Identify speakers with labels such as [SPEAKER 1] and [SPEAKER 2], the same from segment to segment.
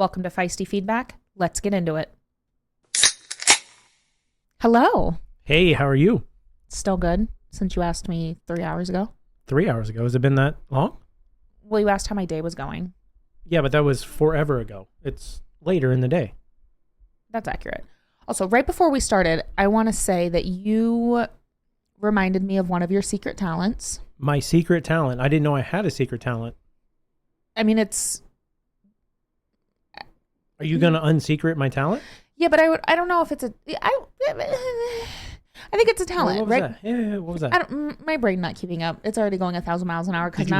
[SPEAKER 1] Welcome to Feisty Feedback. Let's get into it. Hello.
[SPEAKER 2] Hey, how are you?
[SPEAKER 1] Still good since you asked me 3 hours ago.
[SPEAKER 2] 3 hours ago. Has it been that long?
[SPEAKER 1] Well, you asked how my day was going.
[SPEAKER 2] Yeah, but that was forever ago. It's later in the day.
[SPEAKER 1] That's accurate. Also, right before we started, I want to say that you reminded me of one of your secret talents.
[SPEAKER 2] My secret talent. I didn't know I had a secret talent.
[SPEAKER 1] I mean, it's...
[SPEAKER 2] Are you going to unsecret my talent?
[SPEAKER 1] Yeah, but I don't know if it's a... I think it's a talent,
[SPEAKER 2] What was
[SPEAKER 1] right?
[SPEAKER 2] that? Yeah, what was that?
[SPEAKER 1] My brain not keeping up. It's already going 1,000 miles an hour.
[SPEAKER 2] Did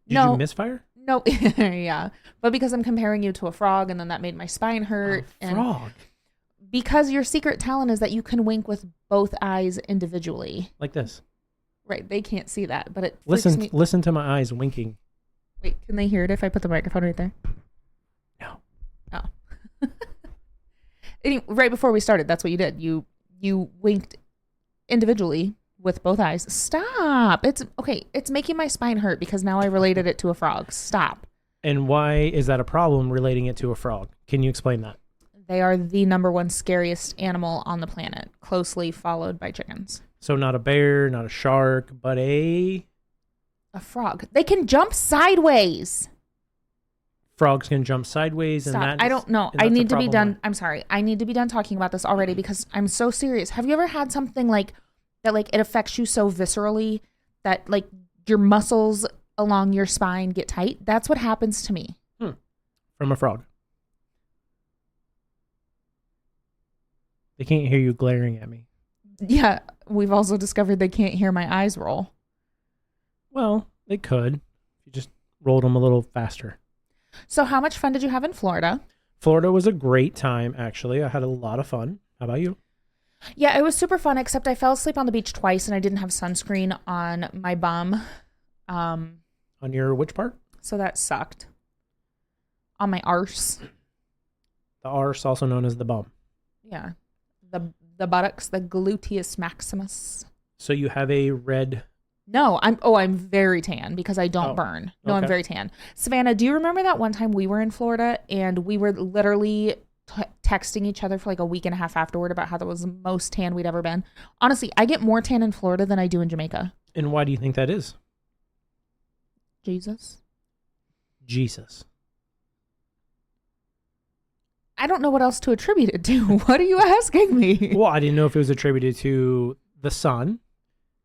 [SPEAKER 2] you misfire?
[SPEAKER 1] No, yeah. But because I'm comparing you to a frog, and then that made my spine hurt.
[SPEAKER 2] A frog?
[SPEAKER 1] Because your secret talent is that you can wink with both eyes individually.
[SPEAKER 2] Like this.
[SPEAKER 1] Right, they can't see that, but it freaks me.
[SPEAKER 2] Listen to my eyes winking.
[SPEAKER 1] Wait, can they hear it if I put the microphone right there?
[SPEAKER 2] No.
[SPEAKER 1] Oh. Anyway, right before we started, that's what you did. You winked individually with both eyes. Stop. It's okay. It's making my spine hurt because now I related it to a frog. Stop.
[SPEAKER 2] And why is that a problem relating it to a frog? Can you explain that?
[SPEAKER 1] They are the number one scariest animal on the planet, closely followed by chickens.
[SPEAKER 2] So not a bear, not a shark, but a
[SPEAKER 1] frog. They can jump sideways.
[SPEAKER 2] Frogs can jump sideways.
[SPEAKER 1] Stop.
[SPEAKER 2] And
[SPEAKER 1] I don't know. I need to be done. I'm sorry. I need to be done talking about this already because I'm so serious. Have you ever had something like that, like it affects you so viscerally that like your muscles along your spine get tight? That's what happens to me.
[SPEAKER 2] From a frog. They can't hear you glaring at me.
[SPEAKER 1] Yeah. We've also discovered they can't hear my eyes roll.
[SPEAKER 2] Well, they could. If you just rolled them a little faster.
[SPEAKER 1] So how much fun did you have in Florida?
[SPEAKER 2] Florida was a great time, actually. I had a lot of fun. How about you?
[SPEAKER 1] Yeah, it was super fun, except I fell asleep on the beach twice and I didn't have sunscreen on my bum.
[SPEAKER 2] On your which part?
[SPEAKER 1] So that sucked. On my arse.
[SPEAKER 2] The arse, also known as the bum.
[SPEAKER 1] Yeah. The buttocks, the gluteus maximus.
[SPEAKER 2] So you have a red...
[SPEAKER 1] No, I'm very tan because I don't burn. No, okay. I'm very tan. Savannah, do you remember that one time we were in Florida and we were literally texting each other for like a week and a half afterward about how that was the most tan we'd ever been? Honestly, I get more tan in Florida than I do in Jamaica.
[SPEAKER 2] And why do you think that is?
[SPEAKER 1] Jesus. I don't know what else to attribute it to. What are you asking me?
[SPEAKER 2] Well, I didn't know if it was attributed to the sun,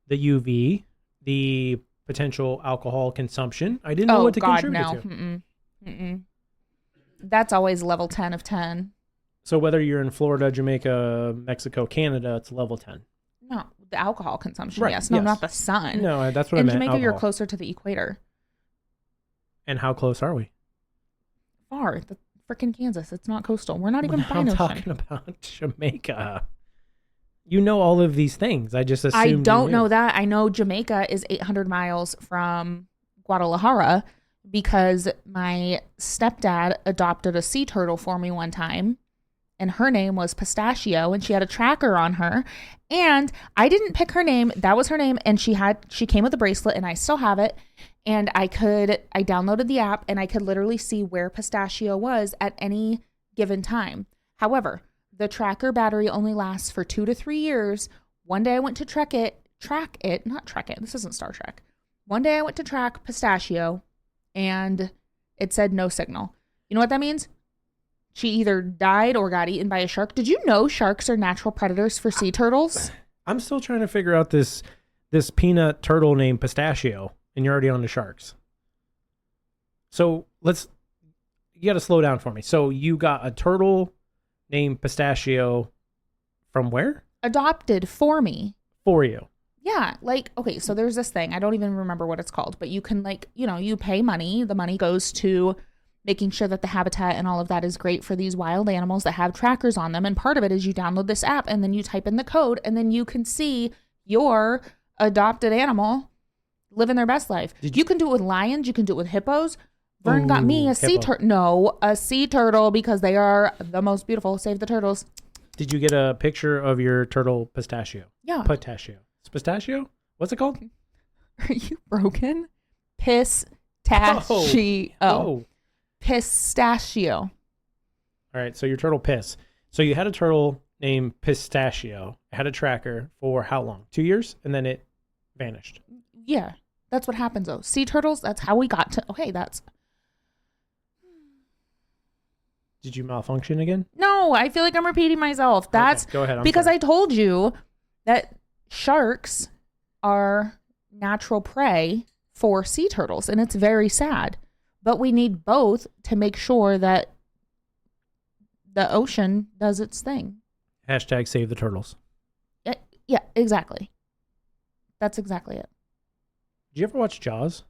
[SPEAKER 2] the UV, the potential alcohol consumption. I didn't know what to contribute to.
[SPEAKER 1] Mm-mm. That's always level 10 of 10.
[SPEAKER 2] So whether you're in Florida, Jamaica, Mexico, Canada, it's level 10.
[SPEAKER 1] No, the alcohol consumption,
[SPEAKER 2] right,
[SPEAKER 1] yes. No, not the sun.
[SPEAKER 2] No, that's what I meant.
[SPEAKER 1] In Jamaica,
[SPEAKER 2] alcohol.
[SPEAKER 1] You're closer to the equator.
[SPEAKER 2] And how close are we?
[SPEAKER 1] Far. The freaking Kansas. It's not coastal. We're not even by
[SPEAKER 2] I'm
[SPEAKER 1] ocean.
[SPEAKER 2] talking about Jamaica. You know all of these things. I just assumed
[SPEAKER 1] I don't know that. I know Jamaica is 800 miles from Guadalajara because my stepdad adopted a sea turtle for me one time. And her name was Pistachio, and she had a tracker on her. And I didn't pick her name. That was her name. And she came with a bracelet, and I still have it. And I downloaded the app, and I could literally see where Pistachio was at any given time. However, the tracker battery only lasts for 2 to 3 years. One day I went to track it. This isn't Star Trek. One day I went to track Pistachio, and it said no signal. You know what that means? She either died or got eaten by a shark. Did you know sharks are natural predators for sea turtles?
[SPEAKER 2] I'm still trying to figure out this peanut turtle named Pistachio, and you're already on the sharks. So you got to slow down for me. So you got a turtle named Pistachio from where?
[SPEAKER 1] Adopted for me.
[SPEAKER 2] For you.
[SPEAKER 1] Yeah, like, okay, so there's this thing. I don't even remember what it's called, but you can you pay money. The money goes to making sure that the habitat and all of that is great for these wild animals that have trackers on them. And part of it is you download this app and then you type in the code and then you can see your adopted animal living their best life. You can do it with lions. You can do it with hippos. Vern got me a sea turtle. No, a sea turtle because they are the most beautiful. Save the turtles.
[SPEAKER 2] Did you get a picture of your turtle Pistachio?
[SPEAKER 1] Yeah.
[SPEAKER 2] Pistachio. Pistachio? What's it called?
[SPEAKER 1] Are you broken? Pistachio.
[SPEAKER 2] Oh.
[SPEAKER 1] Pistachio.
[SPEAKER 2] All right, so your turtle piss. So you had a turtle named Pistachio. It had a tracker for how long? 2 years, and then it vanished.
[SPEAKER 1] Yeah, that's what happens though. Sea turtles, that's how we got to. Okay, that's.
[SPEAKER 2] Did you malfunction again?
[SPEAKER 1] No, I feel like I'm repeating myself. That's
[SPEAKER 2] okay, go ahead.
[SPEAKER 1] because I told you that sharks are natural prey for sea turtles, and it's very sad. But we need both to make sure that the ocean does its thing.
[SPEAKER 2] Hashtag save the turtles.
[SPEAKER 1] Yeah, exactly. That's exactly it.
[SPEAKER 2] Did you ever watch Jaws?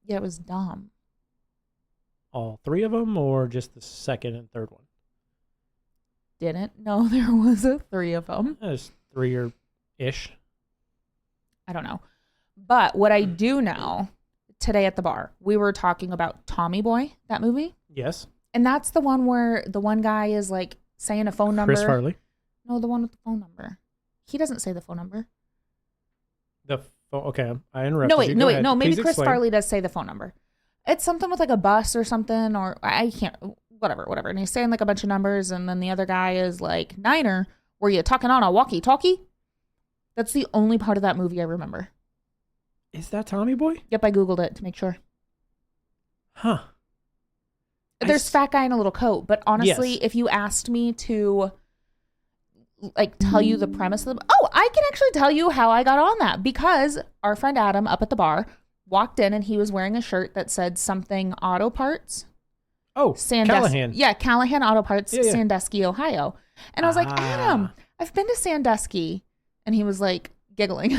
[SPEAKER 1] Yeah, it was dumb.
[SPEAKER 2] All three of them, or just the second and third one?
[SPEAKER 1] Didn't know there was a 3 of them.
[SPEAKER 2] There's 3 or ish.
[SPEAKER 1] I don't know. But what I do know, today at the bar, we were talking about Tommy Boy, that movie.
[SPEAKER 2] Yes.
[SPEAKER 1] And that's the one where the one guy is like saying a phone number.
[SPEAKER 2] Chris Farley.
[SPEAKER 1] No, the one with the phone number. He doesn't say the phone number.
[SPEAKER 2] Okay, I interrupted you.
[SPEAKER 1] No, maybe
[SPEAKER 2] Please
[SPEAKER 1] Chris
[SPEAKER 2] explain.
[SPEAKER 1] Farley does say the phone number. It's something with like a bus or something, or I can't, whatever. And he's saying like a bunch of numbers, and then the other guy is like, Niner, were you talking on a walkie-talkie? That's the only part of that movie I remember.
[SPEAKER 2] Is that Tommy Boy?
[SPEAKER 1] Yep, I Googled it to make sure.
[SPEAKER 2] Huh.
[SPEAKER 1] There's fat guy in a little coat, but honestly,
[SPEAKER 2] Yes.
[SPEAKER 1] if you asked me to like tell you the premise of the, I can actually tell you how I got on that, because our friend Adam up at the bar walked in and he was wearing a shirt that said something auto parts.
[SPEAKER 2] Oh, Callahan.
[SPEAKER 1] Yeah, Callahan Auto Parts,
[SPEAKER 2] Yeah.
[SPEAKER 1] Sandusky, Ohio. And I was like, Adam, I've been to Sandusky. And he was like giggling.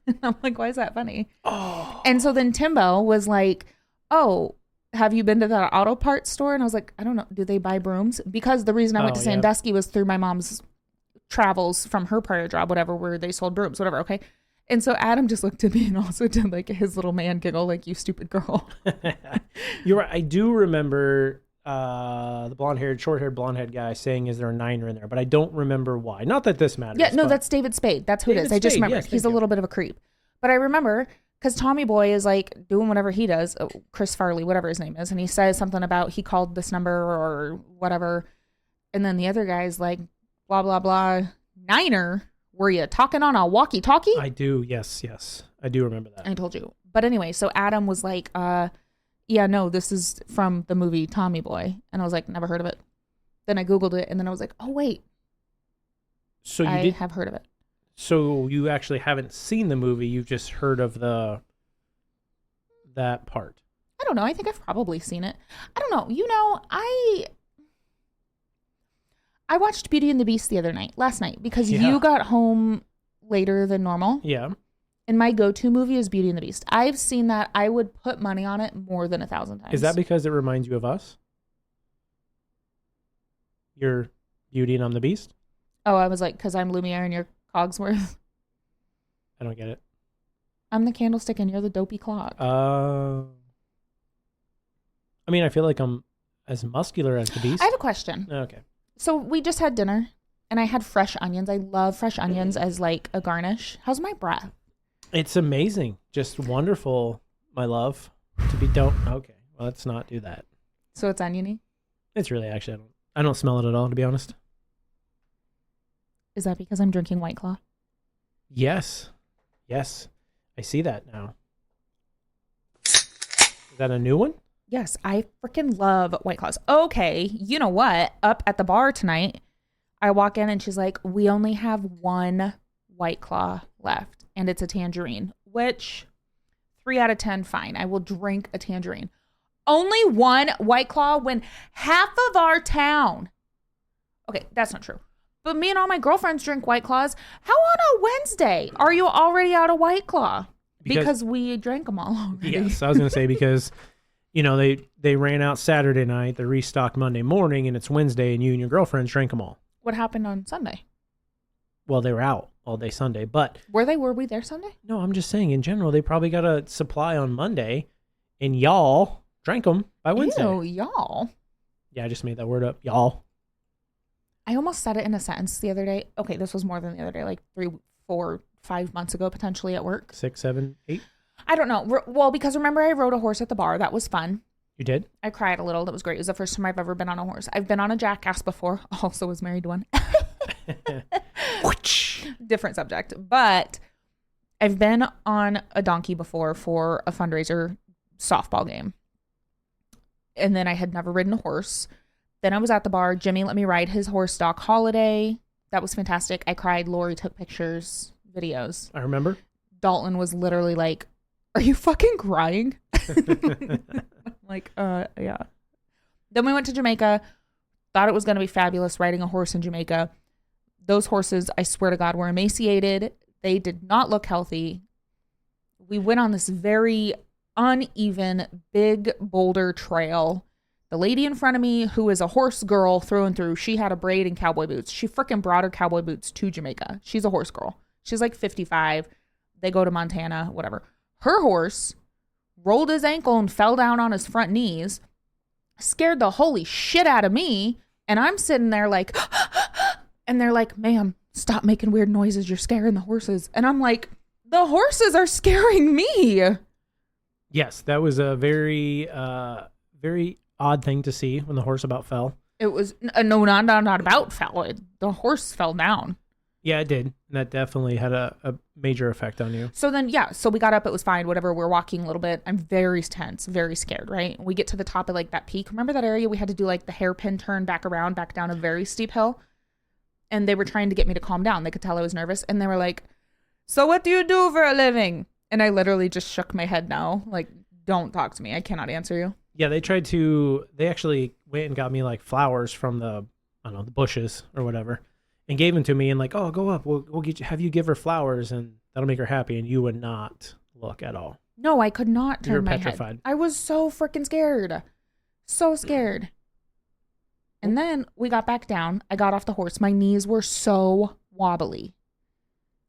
[SPEAKER 1] And I'm like, why is that funny?
[SPEAKER 2] Oh.
[SPEAKER 1] And so then Timbo was like, oh, have you been to that auto parts store? And I was like, I don't know. Do they buy brooms? Because the reason I went to Sandusky was through my mom's travels from her prior job, whatever, where they sold brooms, whatever. Okay. And so Adam just looked at me and also did like his little man giggle, like, you stupid girl.
[SPEAKER 2] You're right. I do remember the short-haired, blonde-haired guy saying, is there a Niner in there? But I don't remember why. Not that this matters.
[SPEAKER 1] Yeah, no, that's David Spade. That's who it is. I just remember.
[SPEAKER 2] Yes,
[SPEAKER 1] he's a little bit of a creep. But I remember because Tommy Boy is like doing whatever he does, Chris Farley, whatever his name is. And he says something about he called this number or whatever. And then the other guy's like, blah, blah, blah. Niner, were you talking on a walkie-talkie?
[SPEAKER 2] I do. Yes. I do remember that.
[SPEAKER 1] I told you. But anyway, so Adam was like, yeah, no, this is from the movie Tommy Boy. And I was like, never heard of it. Then I Googled it and then I was like, oh, wait.
[SPEAKER 2] So
[SPEAKER 1] I have heard of it.
[SPEAKER 2] So you actually haven't seen the movie. You've just heard of that part.
[SPEAKER 1] I don't know. I think I've probably seen it. I don't know. I watched Beauty and the Beast last night, because you got home later than normal.
[SPEAKER 2] Yeah.
[SPEAKER 1] And my go-to movie is Beauty and the Beast. I've seen that. I would put money on it more than 1,000 times.
[SPEAKER 2] Is that because it reminds you of us? You're Beauty and I'm the Beast?
[SPEAKER 1] Oh, I was like, because I'm Lumiere and you're Cogsworth.
[SPEAKER 2] I don't get it.
[SPEAKER 1] I'm the candlestick and you're the dopey clock.
[SPEAKER 2] I mean, I feel like I'm as muscular as the Beast.
[SPEAKER 1] I have a question.
[SPEAKER 2] Okay.
[SPEAKER 1] So we just had dinner and I had fresh onions. I love fresh onions as like a garnish. How's my breath?
[SPEAKER 2] It's amazing. Just wonderful, my love. Okay. Well, let's not do that.
[SPEAKER 1] So it's oniony?
[SPEAKER 2] It's really actually, I don't smell it at all, to be honest.
[SPEAKER 1] Is that because I'm drinking White Claw?
[SPEAKER 2] Yes. I see that now. Is that a new one?
[SPEAKER 1] Yes, I freaking love White Claws. Okay, you know what? Up at the bar tonight, I walk in and she's like, we only have one White Claw left, and it's a tangerine, which 3 out of 10, fine. I will drink a tangerine. Only one White Claw when half of our town. Okay, that's not true. But me and all my girlfriends drink White Claws. How on a Wednesday are you already out of White Claw? Because we drank them all already.
[SPEAKER 2] Yes, I was going to say because, they ran out Saturday night, they restocked Monday morning, and it's Wednesday, and you and your girlfriends drank them all.
[SPEAKER 1] What happened on Sunday?
[SPEAKER 2] Well, they were out all day Sunday, but...
[SPEAKER 1] Were we there Sunday?
[SPEAKER 2] No, I'm just saying, in general, they probably got a supply on Monday, and y'all drank them by Wednesday.
[SPEAKER 1] Ew, y'all.
[SPEAKER 2] Yeah, I just made that word up. Y'all.
[SPEAKER 1] I almost said it in a sentence the other day. Okay, this was more than the other day, like 3, 4, 5 months ago, potentially at work.
[SPEAKER 2] 6, 7, 8.
[SPEAKER 1] I don't know. Well, because remember I rode a horse at the bar. That was fun.
[SPEAKER 2] You did?
[SPEAKER 1] I cried a little. That was great. It was the first time I've ever been on a horse. I've been on a jackass before. Also was married to one. Different subject. But I've been on a donkey before for a fundraiser softball game. And then I had never ridden a horse. Then I was at the bar. Jimmy let me ride his horse, Doc Holiday. That was fantastic. I cried. Lori took pictures, videos.
[SPEAKER 2] I remember.
[SPEAKER 1] Dalton was literally like, "Are you fucking crying?" Like, yeah. Then we went to Jamaica. Thought it was going to be fabulous riding a horse in Jamaica. Those horses, I swear to God, were emaciated. They did not look healthy. We went on this very uneven, big boulder trail. The lady in front of me, who is a horse girl through and through, she had a braid and cowboy boots. She freaking brought her cowboy boots to Jamaica. She's a horse girl. She's like 55. They go to Montana, whatever. Her horse rolled his ankle and fell down on his front knees, scared the holy shit out of me. And I'm sitting there like, and they're like, "Ma'am, stop making weird noises. You're scaring the horses." And I'm like, the horses are scaring me.
[SPEAKER 2] Yes, that was a very, very odd thing to see when the horse about fell.
[SPEAKER 1] It was, no, not about fell. The horse fell down.
[SPEAKER 2] Yeah, it did. That definitely had a major effect on you.
[SPEAKER 1] So then, yeah, so we got up. It was fine. Whatever. We're walking a little bit. I'm very tense, very scared, right? We get to the top of like that peak. Remember that area? We had to do like the hairpin turn back around, back down a very steep hill. And they were trying to get me to calm down. They could tell I was nervous. And they were like, "So what do you do for a living?" And I literally just shook my head no. Like, don't talk to me. I cannot answer you.
[SPEAKER 2] Yeah, they actually went and got me like flowers from the bushes or whatever. And gave them to me and like, "Oh, go up. We'll have you give her flowers and that'll make her happy." And you would not look at all.
[SPEAKER 1] No, I could not turn
[SPEAKER 2] You were
[SPEAKER 1] my
[SPEAKER 2] petrified.
[SPEAKER 1] head. I was so freaking scared. So scared. And then we got back down. I got off the horse. My knees were so wobbly.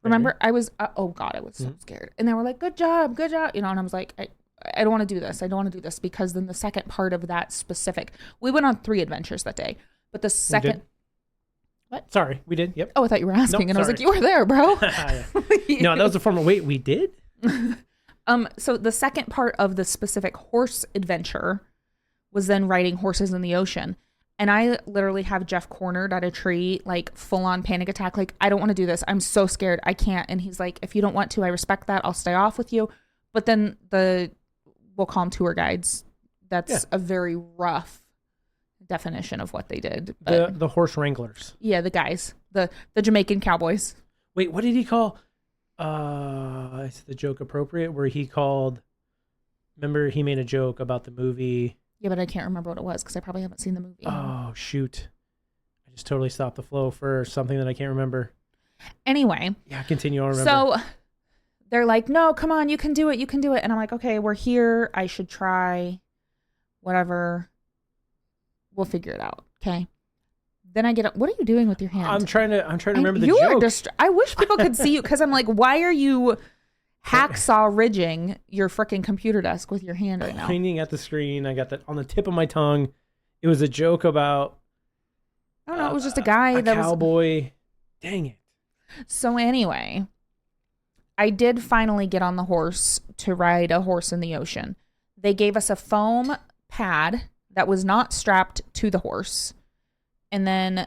[SPEAKER 1] Remember, I was, oh God, I was so scared. And they were like, good job. And I was like, I don't want to do this. I don't want to do this because then the second part of that specific, we went on 3 adventures that day. But the second, what?
[SPEAKER 2] Sorry, we did. Yep.
[SPEAKER 1] Oh, I thought you were asking.
[SPEAKER 2] Nope,
[SPEAKER 1] and I was like, you were there, bro.
[SPEAKER 2] No, that was a former, wait, we did?
[SPEAKER 1] So the second part of the specific horse adventure was then riding horses in the ocean. And I literally have Jeff cornered at a tree, like full on panic attack. Like, I don't want to do this. I'm so scared. I can't. And he's like, "If you don't want to, I respect that. I'll stay off with you." But then we'll call them tour guides. That's a very rough definition of what they did. But
[SPEAKER 2] the horse wranglers.
[SPEAKER 1] yeah, the guys, the Jamaican cowboys.
[SPEAKER 2] Wait, what did he call? Is the joke appropriate? Where he called, remember he made a joke about the movie.
[SPEAKER 1] Yeah, but I can't remember what it was because I probably haven't seen the movie.
[SPEAKER 2] Oh, shoot. I just totally stopped the flow for something that I can't remember.
[SPEAKER 1] Anyway.
[SPEAKER 2] Yeah, continue. I'll remember.
[SPEAKER 1] So they're like, "No, come on, you can do it. You can do it." And I'm like, "Okay, we're here. I should try. Whatever. We'll figure it out." Okay. Then I get up. What are you doing with your hand?
[SPEAKER 2] I'm trying to remember the joke.
[SPEAKER 1] I wish people could see you because I'm like, why are you hacksaw ridging your freaking computer desk with your hand right now?
[SPEAKER 2] Pointing at the screen. I got that on the tip of my tongue. It was a joke about,
[SPEAKER 1] I don't know. It was just a guy
[SPEAKER 2] that cowboy. Dang it.
[SPEAKER 1] So anyway, I did finally get on the horse to ride a horse in the ocean. They gave us a foam pad that was not strapped to the horse. And then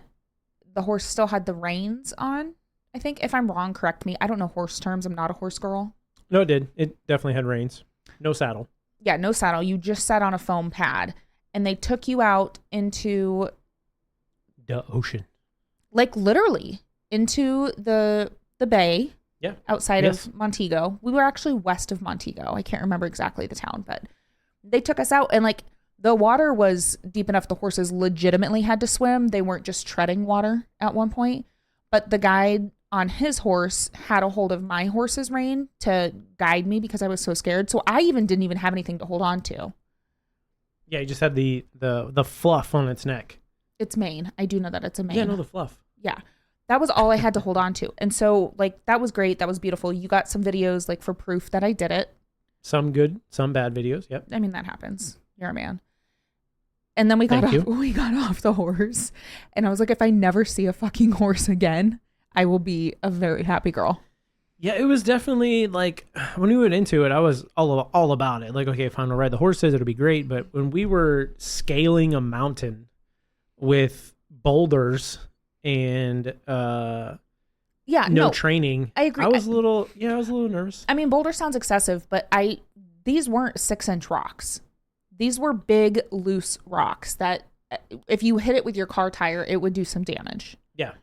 [SPEAKER 1] the horse still had the reins on. I think, if I'm wrong, correct me. I don't know horse terms. I'm not a horse girl.
[SPEAKER 2] No, it did. It definitely had reins. No saddle.
[SPEAKER 1] Yeah, no saddle. You just sat on a foam pad. And they took you out into
[SPEAKER 2] the ocean.
[SPEAKER 1] Like literally into the bay.
[SPEAKER 2] Yeah.
[SPEAKER 1] Outside of Montego. We were actually west of Montego. I can't remember exactly the town, but they took us out and like the water was deep enough the horses legitimately had to swim. They weren't just treading water at one point. But the guide on his horse had a hold of my horse's rein to guide me because I was so scared. So I didn't even have anything to hold on to.
[SPEAKER 2] Yeah, you just had the fluff on its neck.
[SPEAKER 1] It's mane. I do know that it's a mane.
[SPEAKER 2] Yeah, no, the fluff.
[SPEAKER 1] Yeah. That was all I had to hold on to. And so like that was great. That was beautiful. You got some videos like for proof that I did it.
[SPEAKER 2] Some good, some bad videos. Yep.
[SPEAKER 1] I mean, that happens. You're a man. And then we got off the horse. And I was like, if I never see a fucking horse again, I will be a very happy girl.
[SPEAKER 2] Yeah, it was definitely like when we went into it, I was all about it. Like, okay, fine, I'll ride the horses, it'll be great. But when we were scaling a mountain with boulders and
[SPEAKER 1] Yeah,
[SPEAKER 2] no
[SPEAKER 1] no,
[SPEAKER 2] training,
[SPEAKER 1] I agree.
[SPEAKER 2] I was a little nervous.
[SPEAKER 1] I mean, boulder sounds excessive, but these weren't 6-inch rocks. These were big, loose rocks that if you hit it with your car tire, it would do some damage.
[SPEAKER 2] Yeah,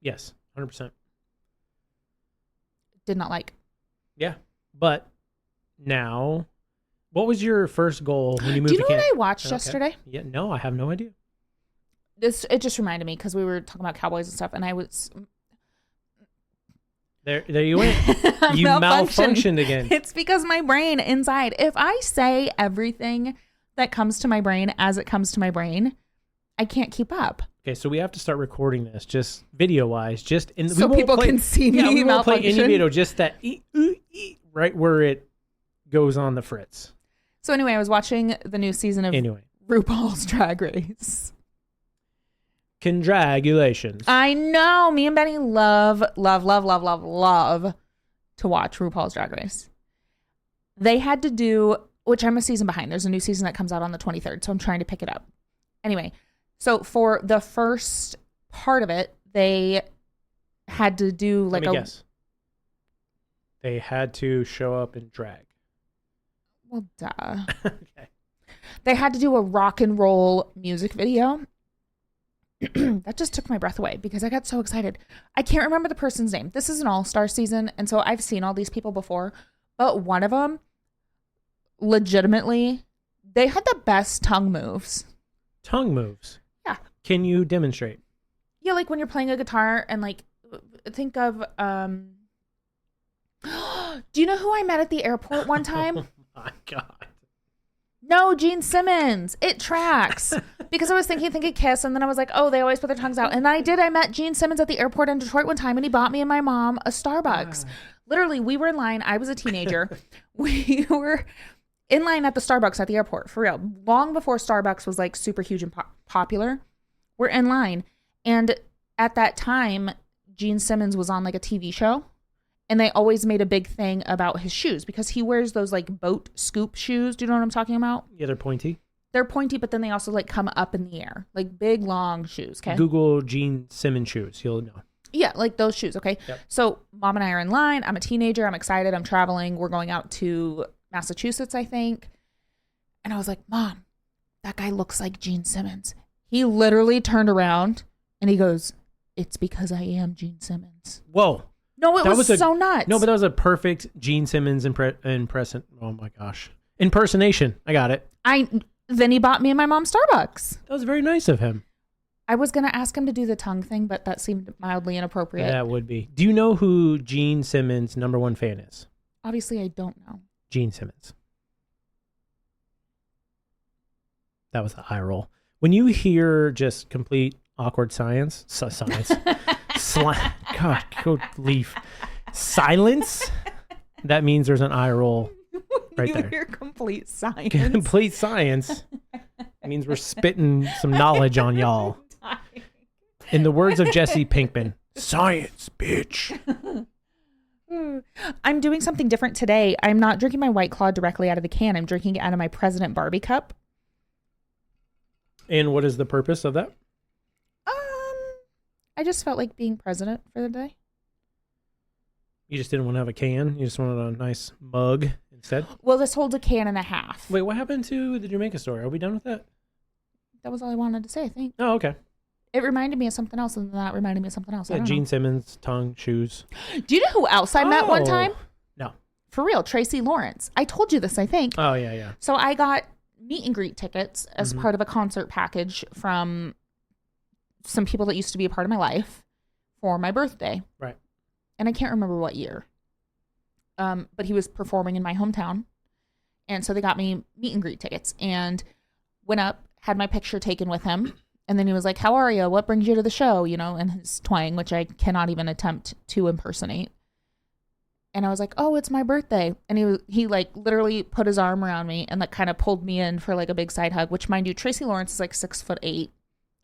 [SPEAKER 2] yes, 100%.
[SPEAKER 1] Did not like.
[SPEAKER 2] Yeah, but now, what was your first goal when you moved?
[SPEAKER 1] Do you know
[SPEAKER 2] to
[SPEAKER 1] what
[SPEAKER 2] Canada?
[SPEAKER 1] I watched yesterday?
[SPEAKER 2] Yeah, no, I have no idea.
[SPEAKER 1] It just reminded me because we were talking about cowboys and stuff, and I was
[SPEAKER 2] there you went.
[SPEAKER 1] I'm
[SPEAKER 2] You
[SPEAKER 1] malfunctioned.
[SPEAKER 2] malfunctioned again.
[SPEAKER 1] It's because my brain inside. If I say everything that comes to my brain as it comes to my brain, I can't keep up.
[SPEAKER 2] Okay, so we have to start recording this just video wise, just in
[SPEAKER 1] So people can see me
[SPEAKER 2] we won't play any
[SPEAKER 1] malfunction.
[SPEAKER 2] video, just that right where it goes on the fritz.
[SPEAKER 1] So anyway, I was watching the new season of
[SPEAKER 2] Anyway,
[SPEAKER 1] RuPaul's Drag Race.
[SPEAKER 2] congratulations.
[SPEAKER 1] I know. Me and Benny love to watch RuPaul's Drag Race. They had to do, which I'm a season behind. There's a new season that comes out on the 23rd, so I'm trying to pick it up. Anyway, so for the first part of it, they had to do
[SPEAKER 2] Let me guess. They had to show up in drag.
[SPEAKER 1] Well, duh.
[SPEAKER 2] Okay.
[SPEAKER 1] They had to do a rock and roll music video. That just took my breath away because I got so excited. I can't remember the person's name. This is an all-star season, and so I've seen all these people before, but one of them, legitimately, they had the best tongue moves.
[SPEAKER 2] Tongue moves.
[SPEAKER 1] Yeah.
[SPEAKER 2] Can you demonstrate?
[SPEAKER 1] Yeah, like when you're playing a guitar and like think of do you know who I met at the airport one time?
[SPEAKER 2] Oh my God.
[SPEAKER 1] No, Gene Simmons. It tracks. Because I was think of Kiss, and then I was like, oh, they always put their tongues out. And I did. I met Gene Simmons at the airport in Detroit one time, and he bought me and my mom a Starbucks. Literally, we were in line. I was a teenager. We were in line at the Starbucks at the airport, for real. Long before Starbucks was like super huge and popular. We're in line. And at that time, Gene Simmons was on like a TV show. And they always made a big thing about his shoes because he wears those like boat scoop shoes. Do you know what I'm talking about?
[SPEAKER 2] Yeah, they're pointy.
[SPEAKER 1] They're pointy, but then they also like come up in the air, like big, long shoes. Okay.
[SPEAKER 2] Google Gene Simmons shoes. You'll know.
[SPEAKER 1] Yeah, like those shoes. Okay.
[SPEAKER 2] Yep.
[SPEAKER 1] So mom and I are in line. I'm a teenager. I'm excited. I'm traveling. We're going out to Massachusetts, I think. And I was like, Mom, that guy looks like Gene Simmons. He literally turned around and he goes, it's because I am Gene Simmons.
[SPEAKER 2] Whoa.
[SPEAKER 1] No, it was so nuts.
[SPEAKER 2] No, but that was a perfect Gene Simmons impression. Oh my gosh. Impersonation. I got it.
[SPEAKER 1] Then he bought me and my mom Starbucks.
[SPEAKER 2] That was very nice of him.
[SPEAKER 1] I was going to ask him to do the tongue thing, but that seemed mildly inappropriate.
[SPEAKER 2] That would be. Do you know who Gene Simmons' #1 fan is?
[SPEAKER 1] Obviously, I don't know.
[SPEAKER 2] Gene Simmons. That was the eye roll. When you hear just complete awkward science, God, go leave. Silence, that means there's an eye roll right there.
[SPEAKER 1] You hear complete science.
[SPEAKER 2] Complete science means we're spitting some knowledge on y'all. In the words of Jesse Pinkman, science, bitch.
[SPEAKER 1] I'm doing something different today. I'm not drinking my White Claw directly out of the can. I'm drinking it out of my President Barbie cup.
[SPEAKER 2] And what is the purpose of that?
[SPEAKER 1] I just felt like being president for the day.
[SPEAKER 2] You just didn't want to have a can? You just wanted a nice mug instead?
[SPEAKER 1] Well, this holds a can and a half.
[SPEAKER 2] Wait, what happened to the Jamaica story? Are we done with that?
[SPEAKER 1] That was all I wanted to say, I think.
[SPEAKER 2] Oh, okay.
[SPEAKER 1] It reminded me of something else, and that reminded me of something else.
[SPEAKER 2] Yeah, Gene Simmons, tongue, shoes.
[SPEAKER 1] Do you know who else I met one time?
[SPEAKER 2] No.
[SPEAKER 1] For real, Tracy Lawrence. I told you this, I think.
[SPEAKER 2] Oh, yeah.
[SPEAKER 1] So I got meet and greet tickets as part of a concert package from some people that used to be a part of my life for my birthday.
[SPEAKER 2] Right.
[SPEAKER 1] And I can't remember what year. But he was performing in my hometown. And so they got me meet and greet tickets and went up, had my picture taken with him. And then he was like, how are you? What brings you to the show? You know, in his twang, which I cannot even attempt to impersonate. And I was like, oh, it's my birthday. And he like literally put his arm around me and like kind of pulled me in for like a big side hug, which mind you, Tracy Lawrence is like 6'8".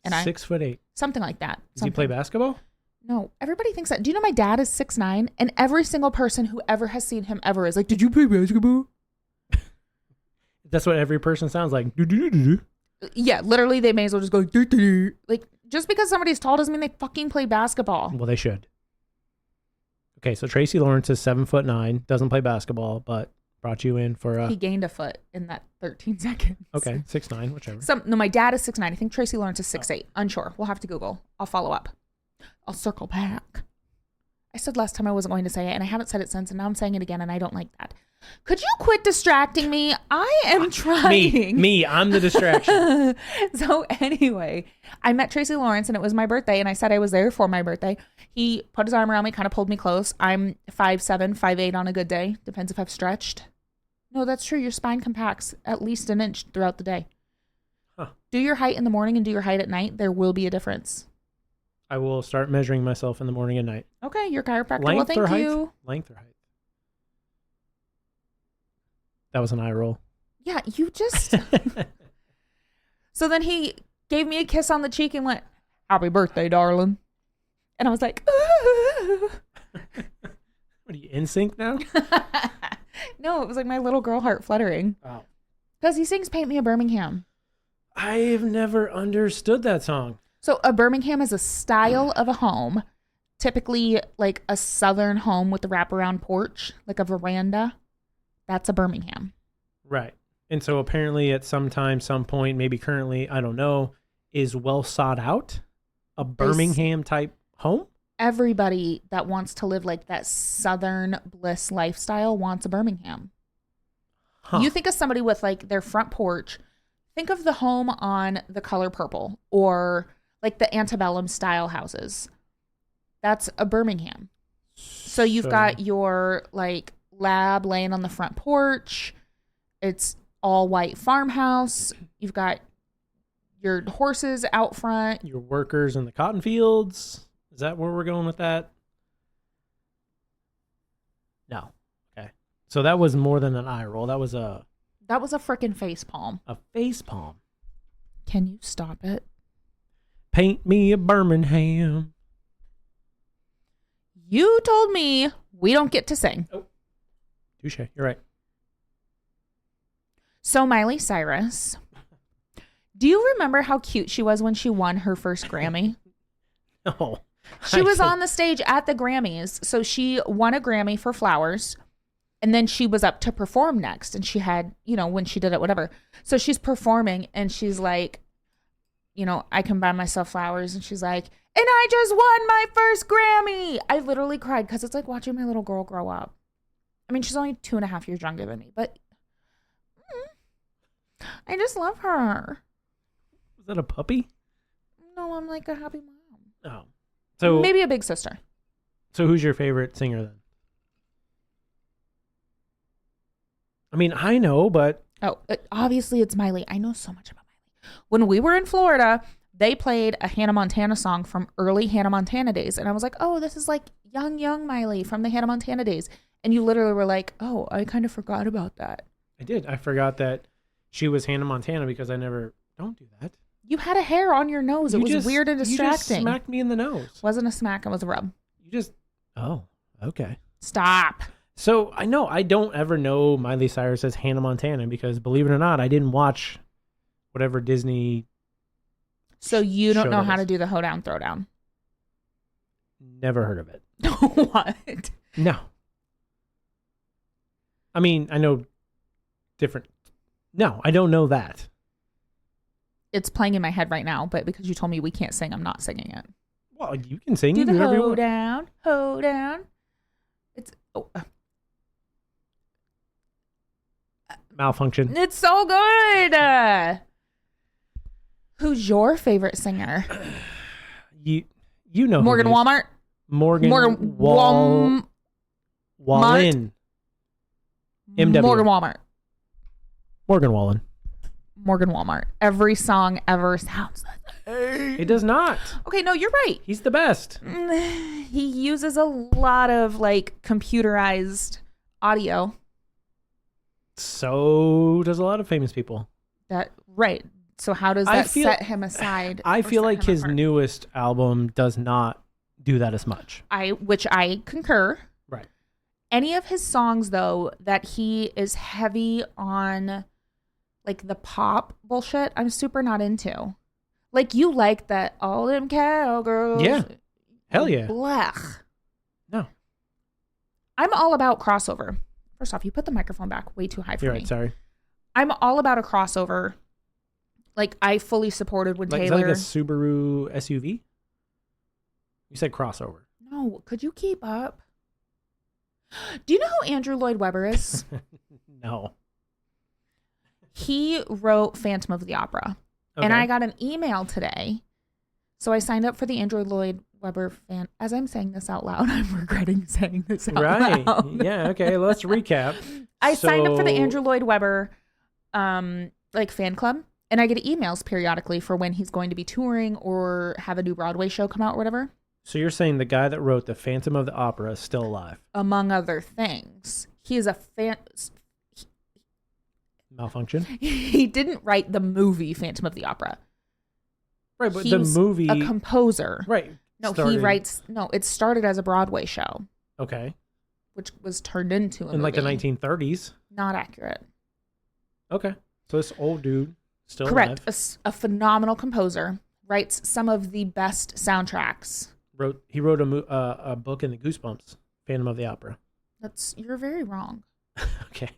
[SPEAKER 1] And
[SPEAKER 2] 6'8".
[SPEAKER 1] something like that.
[SPEAKER 2] Does he play basketball?
[SPEAKER 1] No, everybody thinks that. Do you know my dad is 6'9", and every single person who ever has seen him ever is like, "Did you play basketball?"
[SPEAKER 2] That's what every person sounds like. Do.
[SPEAKER 1] Yeah, literally, they may as well just go, "Do, do, do." Like, just because somebody's tall doesn't mean they fucking play basketball.
[SPEAKER 2] Well, they should. Okay, so Tracy Lawrence is 7'9", doesn't play basketball, but brought you in for
[SPEAKER 1] He gained a foot in that 13 seconds.
[SPEAKER 2] Okay, 6'9", whichever.
[SPEAKER 1] No, my dad is 6'9". I think Tracy Lawrence is 6'8". Unsure. We'll have to Google. I'll follow up. I'll circle back. I said last time I wasn't going to say it, and I haven't said it since, and now I'm saying it again, and I don't like that. Could you quit distracting me? I am trying.
[SPEAKER 2] Me, I'm the distraction.
[SPEAKER 1] So anyway, I met Tracy Lawrence, and it was my birthday, and I said I was there for my birthday. He put his arm around me, kind of pulled me close. I'm 5'7", 5'8" on a good day. Depends if I've stretched. No, that's true. Your spine compacts at least an inch throughout the day.
[SPEAKER 2] Huh.
[SPEAKER 1] Do your height in the morning and do your height at night. There will be a difference.
[SPEAKER 2] I will start measuring myself in the morning and night.
[SPEAKER 1] Okay, your chiropractor.
[SPEAKER 2] Length
[SPEAKER 1] Well, thank
[SPEAKER 2] or height?
[SPEAKER 1] you.
[SPEAKER 2] Length or height? That was an eye roll.
[SPEAKER 1] Yeah, you just... So then he gave me a kiss on the cheek and went, "Happy birthday, darling." And I was like, "Ooh."
[SPEAKER 2] What are you, in sync now?
[SPEAKER 1] No, it was like my little girl heart fluttering.
[SPEAKER 2] Oh.
[SPEAKER 1] Because he sings "Paint Me a Birmingham."
[SPEAKER 2] I've never understood that song.
[SPEAKER 1] So a Birmingham is a style of a home, typically like a southern home with a wraparound porch, like a veranda. That's a Birmingham.
[SPEAKER 2] Right. And so apparently at some time, some point, maybe currently, I don't know, is well sought out a Birmingham type home?
[SPEAKER 1] Everybody that wants to live like that southern bliss lifestyle wants a Birmingham.
[SPEAKER 2] Huh.
[SPEAKER 1] You think of somebody with like their front porch, think of the home on The Color Purple or like the antebellum style houses. That's a Birmingham. So you've got your like lab laying on the front porch. It's all white farmhouse. You've got your horses out front.
[SPEAKER 2] Your workers in the cotton fields. Is that where we're going with that? No. Okay. So that was more than an eye roll. That was a
[SPEAKER 1] freaking face palm.
[SPEAKER 2] A face palm.
[SPEAKER 1] Can you stop it?
[SPEAKER 2] Paint me a Birmingham.
[SPEAKER 1] You told me we don't get to sing.
[SPEAKER 2] Oh. Touche. You're right.
[SPEAKER 1] So Miley Cyrus, do you remember how cute she was when she won her first Grammy?
[SPEAKER 2] No.
[SPEAKER 1] She was on the stage at the Grammys. So she won a Grammy for Flowers. And then she was up to perform next. And she had, when she did it, whatever. So she's performing and she's like, "I can buy myself flowers." And she's like, "And I just won my first Grammy." I literally cried because it's like watching my little girl grow up. I mean, she's only 2.5 years younger than me, but I just love her.
[SPEAKER 2] Was that a puppy?
[SPEAKER 1] No, I'm like a happy mom.
[SPEAKER 2] Oh. So
[SPEAKER 1] maybe a big sister.
[SPEAKER 2] So who's your favorite singer then? I mean, I know, but...
[SPEAKER 1] Oh, obviously it's Miley. I know so much about Miley. When we were in Florida, they played a Hannah Montana song from early Hannah Montana days. And I was like, "Oh, this is like young Miley from the Hannah Montana days." And you literally were like, "Oh, I kind of forgot about that."
[SPEAKER 2] I did. I forgot that she was Hannah Montana because I never... Don't do that.
[SPEAKER 1] You had a hair on your nose. It was weird and distracting.
[SPEAKER 2] You just smacked me in the nose.
[SPEAKER 1] Wasn't a smack. It was a rub.
[SPEAKER 2] Oh, okay.
[SPEAKER 1] Stop.
[SPEAKER 2] So I know I don't ever know Miley Cyrus as Hannah Montana because, believe it or not, I didn't watch whatever Disney.
[SPEAKER 1] So you don't know how to do the hoedown throwdown?
[SPEAKER 2] Never heard of it.
[SPEAKER 1] What?
[SPEAKER 2] No. I mean, I know different. No, I don't know that.
[SPEAKER 1] It's playing in my head right now, but because you told me we can't sing, I'm not singing it.
[SPEAKER 2] Well, you can sing.
[SPEAKER 1] Do the hoedown. It's
[SPEAKER 2] malfunction.
[SPEAKER 1] It's so good. Who's your favorite singer?
[SPEAKER 2] You know
[SPEAKER 1] Morgan Walmart.
[SPEAKER 2] Wallen. MW.
[SPEAKER 1] Morgan Walmart.
[SPEAKER 2] Morgan Wallen.
[SPEAKER 1] Morgan Walmart. Every song ever sounds like that.
[SPEAKER 2] It does not.
[SPEAKER 1] Okay, no, you're right.
[SPEAKER 2] He's the best.
[SPEAKER 1] He uses a lot of like computerized audio.
[SPEAKER 2] So does a lot of famous people.
[SPEAKER 1] Right. So how does that set him aside?
[SPEAKER 2] I feel like his
[SPEAKER 1] apart?
[SPEAKER 2] newest album does not do that as much.
[SPEAKER 1] Which I concur.
[SPEAKER 2] Right.
[SPEAKER 1] Any of his songs, though, that he is heavy on, like, the pop bullshit, I'm super not into. Like, you like that all them cowgirls.
[SPEAKER 2] Yeah. Hell yeah.
[SPEAKER 1] Blech.
[SPEAKER 2] No.
[SPEAKER 1] I'm all about crossover. First off, you put the microphone back way too high for
[SPEAKER 2] You're
[SPEAKER 1] me.
[SPEAKER 2] right, sorry.
[SPEAKER 1] I'm all about a crossover. Like, I fully supported when
[SPEAKER 2] Like, is
[SPEAKER 1] Taylor...
[SPEAKER 2] that like a Subaru SUV? You said crossover.
[SPEAKER 1] No, could you keep up? Do you know who Andrew Lloyd Webber is?
[SPEAKER 2] No.
[SPEAKER 1] He wrote Phantom of the Opera.
[SPEAKER 2] Okay.
[SPEAKER 1] And I got an email today. So I signed up for the Andrew Lloyd Webber fan. As I'm saying this out loud, I'm regretting saying this out loud.
[SPEAKER 2] Yeah, okay, let's recap.
[SPEAKER 1] I signed up for the Andrew Lloyd Webber like fan club. And I get emails periodically for when he's going to be touring or have a new Broadway show come out or whatever.
[SPEAKER 2] So you're saying the guy that wrote the Phantom of the Opera is still alive?
[SPEAKER 1] Among other things. He is a fan...
[SPEAKER 2] Malfunction?
[SPEAKER 1] He didn't write the movie Phantom of the Opera.
[SPEAKER 2] Right, but
[SPEAKER 1] He's
[SPEAKER 2] the movie...
[SPEAKER 1] a composer.
[SPEAKER 2] Right.
[SPEAKER 1] No,
[SPEAKER 2] started...
[SPEAKER 1] he writes... No, it started as a Broadway show.
[SPEAKER 2] Okay.
[SPEAKER 1] Which was turned into a movie.
[SPEAKER 2] In like the 1930s?
[SPEAKER 1] Not accurate.
[SPEAKER 2] Okay. So this old dude still
[SPEAKER 1] Correct.
[SPEAKER 2] alive.
[SPEAKER 1] A phenomenal composer. Writes some of the best soundtracks.
[SPEAKER 2] He wrote a book in the Goosebumps, Phantom of the Opera.
[SPEAKER 1] You're very wrong.
[SPEAKER 2] Okay.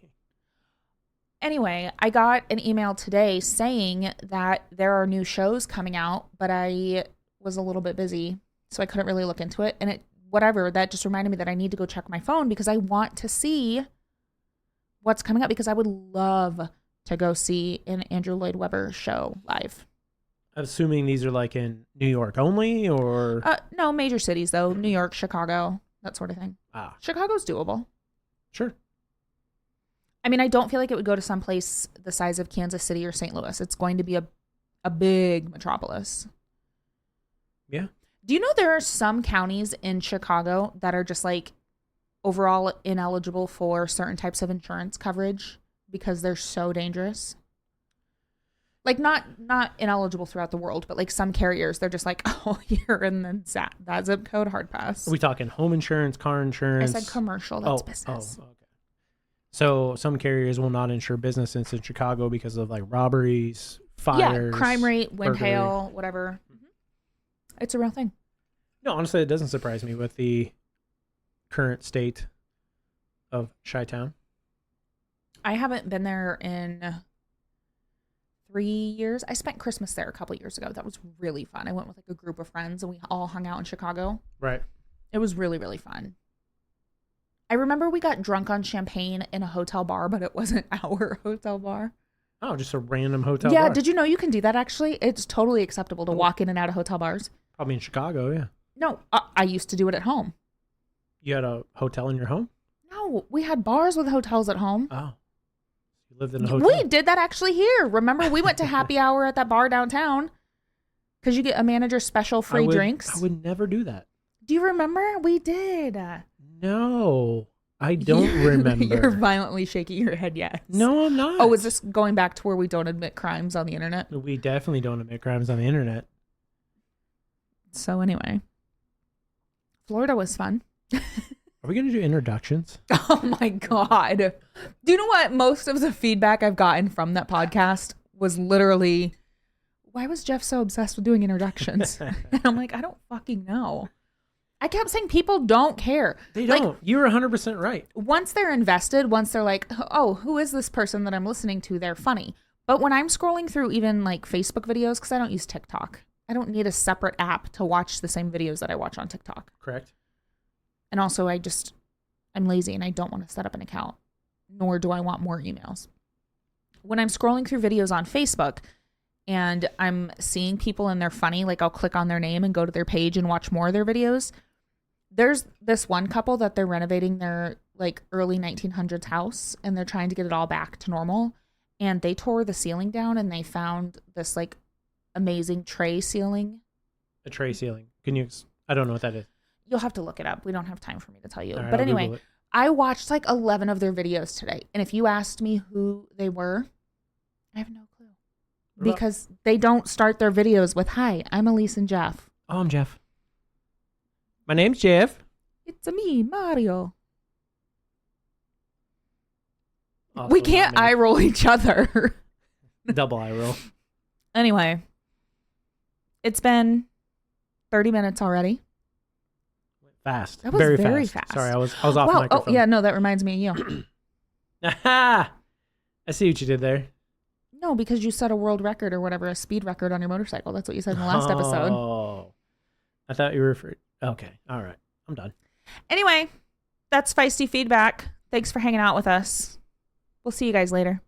[SPEAKER 1] Anyway, I got an email today saying that there are new shows coming out, but I was a little bit busy, so I couldn't really look into it. And that just reminded me that I need to go check my phone because I want to see what's coming up because I would love to go see an Andrew Lloyd Webber show live.
[SPEAKER 2] Assuming these are like in New York only or?
[SPEAKER 1] No, major cities though. New York, Chicago, that sort of thing.
[SPEAKER 2] Ah.
[SPEAKER 1] Chicago's doable.
[SPEAKER 2] Sure.
[SPEAKER 1] I mean, I don't feel like it would go to some place the size of Kansas City or St. Louis. It's going to be a big metropolis.
[SPEAKER 2] Yeah.
[SPEAKER 1] Do you know there are some counties in Chicago that are just like overall ineligible for certain types of insurance coverage because they're so dangerous? Like not ineligible throughout the world, but like some carriers, they're just like, oh, you're in that zip code, hard pass.
[SPEAKER 2] Are we talking home insurance, car insurance?
[SPEAKER 1] I said commercial, that's business.
[SPEAKER 2] Oh, okay. So some carriers will not insure businesses in Chicago because of like robberies, fires.
[SPEAKER 1] Yeah, crime rate, wind,
[SPEAKER 2] burglary.
[SPEAKER 1] hail, whatever. It's a real thing.
[SPEAKER 2] No, honestly, it doesn't surprise me with the current state of Chi-Town.
[SPEAKER 1] I haven't been there in 3 years. I spent Christmas there a couple years ago. That was really fun. I went with like a group of friends and we all hung out in Chicago.
[SPEAKER 2] Right.
[SPEAKER 1] It was really, really fun. I remember we got drunk on champagne in a hotel bar, but it wasn't our hotel bar.
[SPEAKER 2] Oh, just a random hotel
[SPEAKER 1] bar.
[SPEAKER 2] bar.
[SPEAKER 1] Yeah, did you know you can do that actually? It's totally acceptable to walk in and out of hotel bars.
[SPEAKER 2] Probably in Chicago, yeah.
[SPEAKER 1] No, I used to do it at home.
[SPEAKER 2] You had a hotel in your home?
[SPEAKER 1] No, we had bars with hotels at home.
[SPEAKER 2] Oh. You lived in a hotel?
[SPEAKER 1] We did that actually here. Remember, we went to happy hour at that bar downtown because you get a manager's special free drinks.
[SPEAKER 2] I would never do that.
[SPEAKER 1] Do you remember? We did.
[SPEAKER 2] No, I don't remember.
[SPEAKER 1] You're violently shaking your head, yes.
[SPEAKER 2] No, I'm not.
[SPEAKER 1] Oh, is this going back to where we don't admit crimes on the internet?
[SPEAKER 2] We definitely don't admit crimes on the internet.
[SPEAKER 1] So anyway, Florida was fun.
[SPEAKER 2] Are we going to do introductions?
[SPEAKER 1] Oh my God. Do you know what? Most of the feedback I've gotten from that podcast was literally, why was Jeff so obsessed with doing introductions? And I'm like, I don't fucking know. I kept saying people don't care.
[SPEAKER 2] They don't. You're 100% right.
[SPEAKER 1] Once they're invested, once they're like, oh, who is this person that I'm listening to? They're funny. But when I'm scrolling through even like Facebook videos, because I don't use TikTok, I don't need a separate app to watch the same videos that I watch on TikTok.
[SPEAKER 2] Correct.
[SPEAKER 1] And also I'm lazy and I don't want to set up an account, nor do I want more emails. When I'm scrolling through videos on Facebook and I'm seeing people and they're funny, like I'll click on their name and go to their page and watch more of their videos. There's this one couple that they're renovating their like early 1900s house and they're trying to get it all back to normal. And they tore the ceiling down and they found this like amazing tray ceiling.
[SPEAKER 2] A tray ceiling. I don't know what that is.
[SPEAKER 1] You'll have to look it up. We don't have time for me to tell you.
[SPEAKER 2] Right,
[SPEAKER 1] but
[SPEAKER 2] I'll
[SPEAKER 1] anyway,
[SPEAKER 2] Google it.
[SPEAKER 1] I watched like 11 of their videos today. And if you asked me who they were, I have no clue. Because they don't start their videos with, hi, I'm Elise and Jeff.
[SPEAKER 2] Oh, I'm Jeff. My name's Jeff.
[SPEAKER 1] It's me, Mario.
[SPEAKER 2] Also
[SPEAKER 1] We
[SPEAKER 2] not
[SPEAKER 1] can't
[SPEAKER 2] me.
[SPEAKER 1] eye roll each other.
[SPEAKER 2] Double eye roll.
[SPEAKER 1] Anyway, it's been 30 minutes already.
[SPEAKER 2] Fast.
[SPEAKER 1] That was
[SPEAKER 2] very,
[SPEAKER 1] very
[SPEAKER 2] fast.
[SPEAKER 1] fast.
[SPEAKER 2] Sorry, I was off
[SPEAKER 1] Wow.
[SPEAKER 2] microphone.
[SPEAKER 1] Oh, yeah, no, that reminds me of you.
[SPEAKER 2] Aha! I see what you did there.
[SPEAKER 1] No, because you set a world record or whatever, a speed record on your motorcycle. That's what you said in the last episode.
[SPEAKER 2] Oh. I thought you were okay. All right. I'm done.
[SPEAKER 1] Anyway, that's feisty feedback. Thanks for hanging out with us. We'll see you guys later.